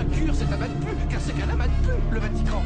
bien cure cet amas de pu, car c'est qu'un amas de pu, le Vatican.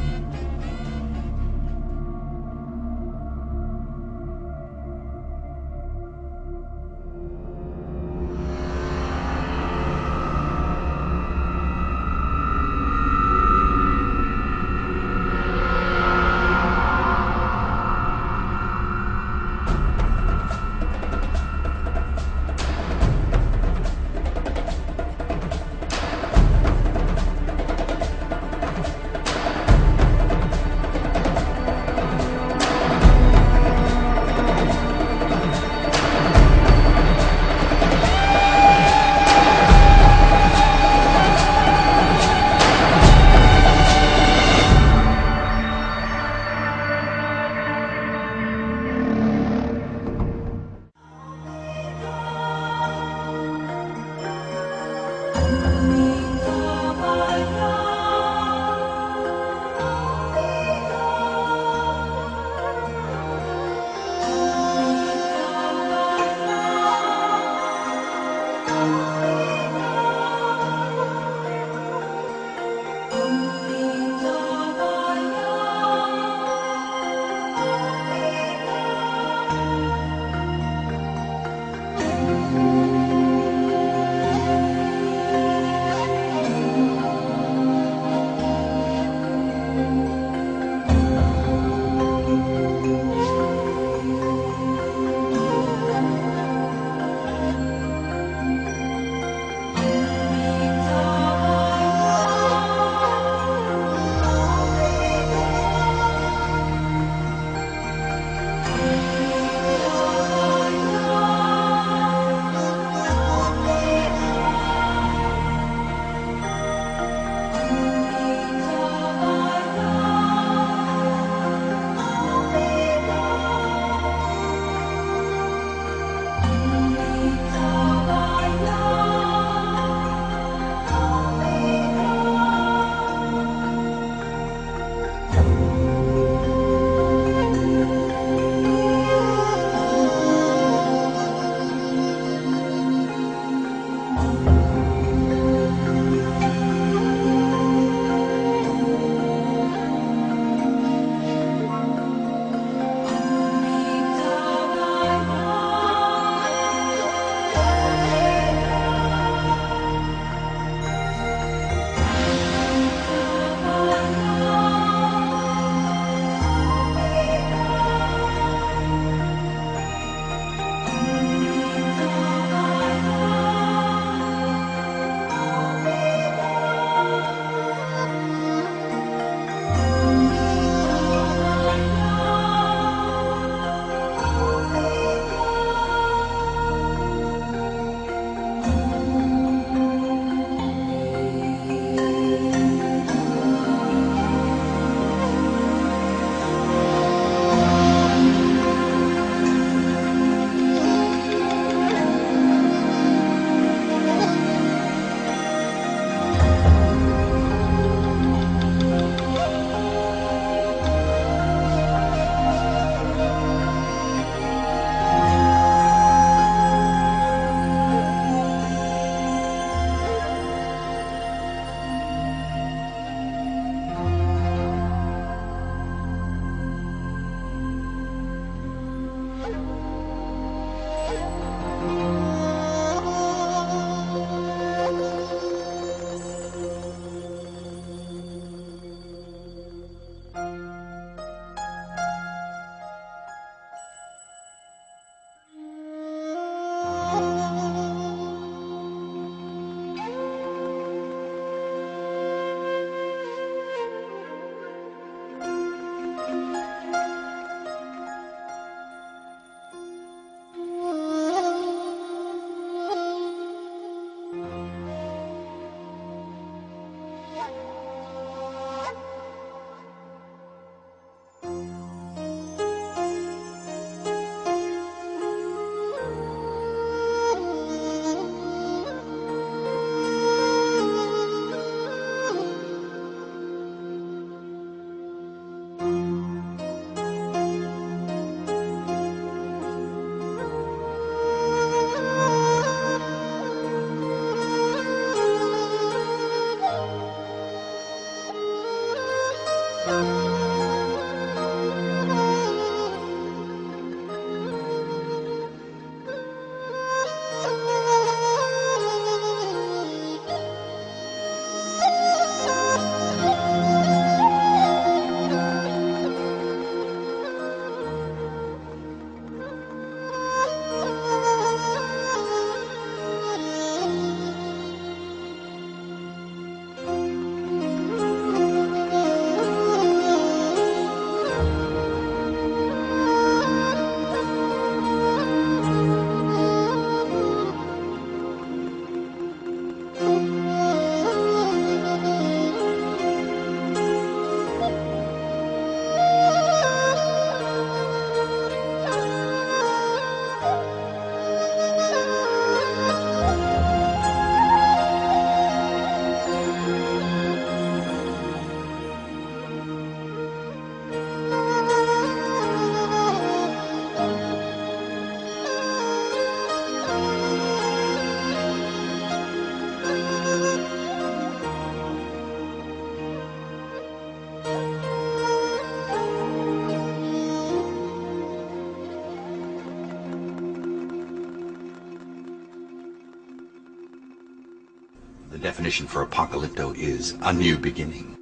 The definition for apocalypto is a new beginning.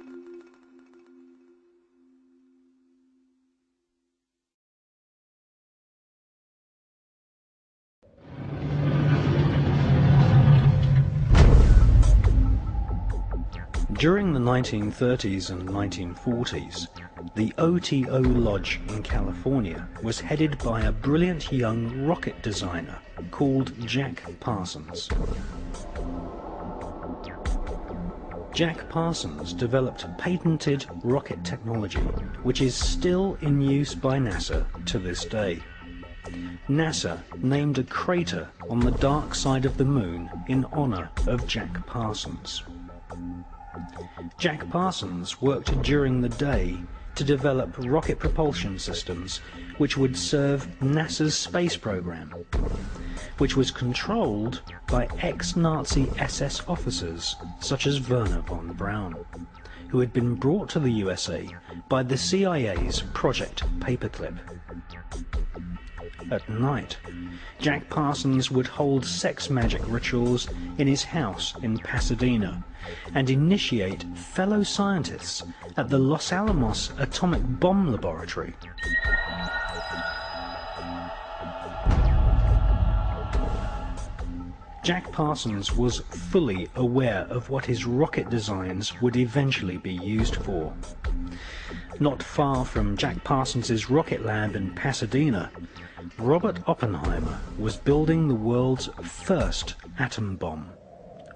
During the 1930s and 1940s, the OTO Lodge in California was headed by a brilliant young rocket designer called Jack Parsons. Jack Parsons developed patented rocket technology which is still in use by NASA to this day. NASA named a crater on the dark side of the moon in honor of Jack Parsons. Jack Parsons worked during the day to develop rocket propulsion systems which would serve NASA's space program, which was controlled by ex-Nazi SS officers such as Werner von Braun, who had been brought to the USA by the CIA's Project Paperclip. At night, Jack Parsons would hold sex magic rituals in his house in Pasadena and initiate fellow scientists at the Los Alamos Atomic Bomb Laboratory. Jack Parsons was fully aware of what his rocket designs would eventually be used for. Not far from Jack Parsons' rocket lab in Pasadena, Robert Oppenheimer was building the world's first atom bomb,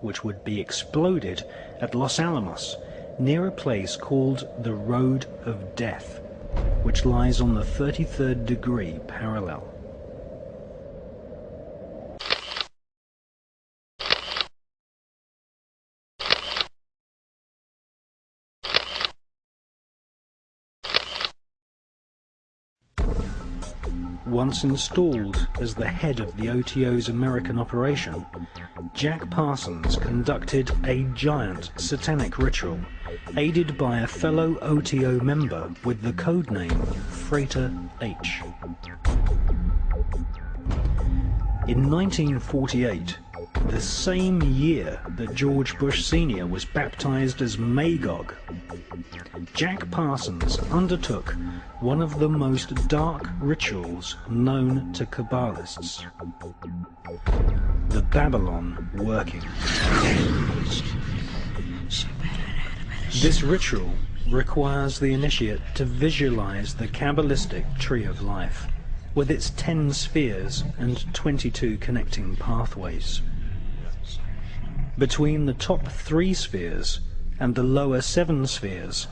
which would be exploded at Los Alamos near a place called the Road of Death, which lies on the 33rd degree parallel. Once installed as the head of the OTO's American operation, Jack Parsons conducted a giant satanic ritual, aided by a fellow OTO member with the codename Freighter H. In 1948, the same year that George Bush Sr. was baptized as Magog, Jack Parsons undertook one of the most dark rituals known to Kabbalists, the Babylon working. This ritual requires the initiate to visualize the Kabbalistic tree of life, with its 10 spheres and 22 connecting pathways. Between the top 3 spheres and the lower 7 spheres,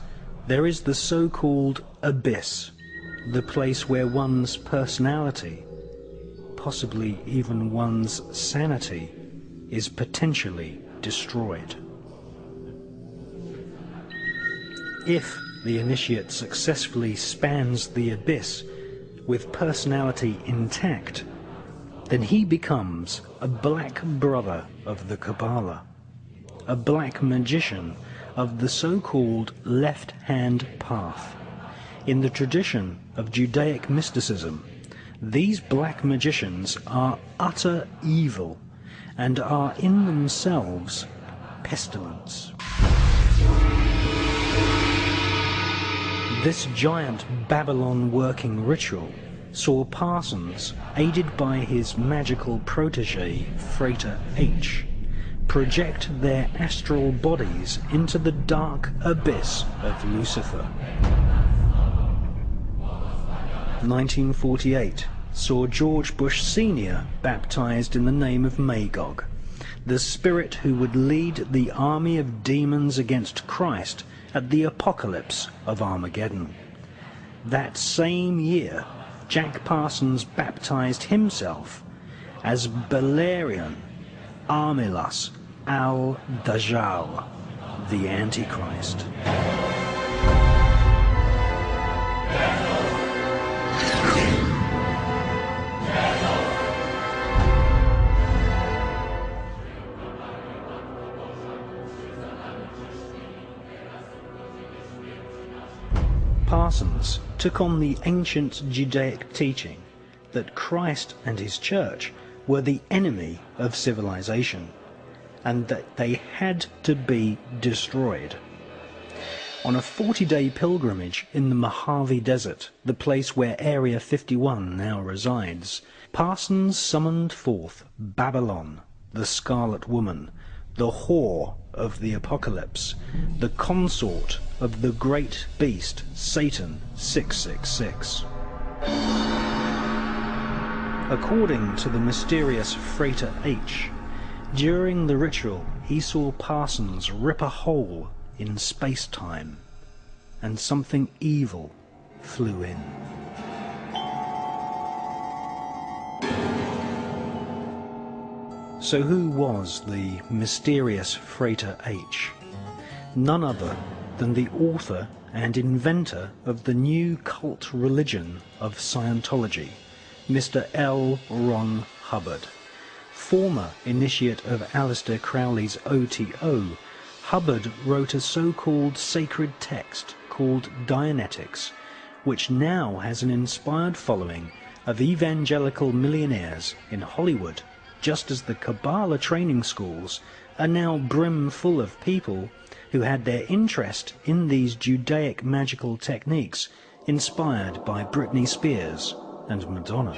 there is the so-called abyss, the place where one's personality, possibly even one's sanity, is potentially destroyed. If the initiate successfully spans the abyss with personality intact, then he becomes a black brother of the Kabbalah, a black magician of the so-called left-hand path. In the tradition of Judaic mysticism, these black magicians are utter evil and are in themselves pestilence. This giant Babylon working ritual saw Parsons, aided by his magical protege, Frater H, project their astral bodies into the dark abyss of Lucifer. 1948 saw George Bush Sr. baptized in the name of Magog, the spirit who would lead the army of demons against Christ at the apocalypse of Armageddon. That same year, Jack Parsons baptized himself as Belerion Armilas al-Dajjal, the Antichrist. Parsons took on the ancient Judaic teaching that Christ and his church were the enemy of civilization, and that they had to be destroyed. On a 40-day pilgrimage in the Mojave Desert, the place where Area 51 now resides, Parsons summoned forth Babylon, the Scarlet Woman, the whore of the apocalypse, the consort of the great beast Satan 666. According to the mysterious Frater H, during the ritual he saw Parsons rip a hole in space-time, and something evil flew in. So who was the mysterious Frater H? None other than the author and inventor of the new cult religion of Scientology, Mr. L. Ron Hubbard. Former initiate of Aleister Crowley's OTO, Hubbard wrote a so-called sacred text called Dianetics, which now has an inspired following of evangelical millionaires in Hollywood, just as the Kabbalah training schools are now brim full of people who had their interest in these Judaic magical techniques inspired by Britney Spears and Madonna.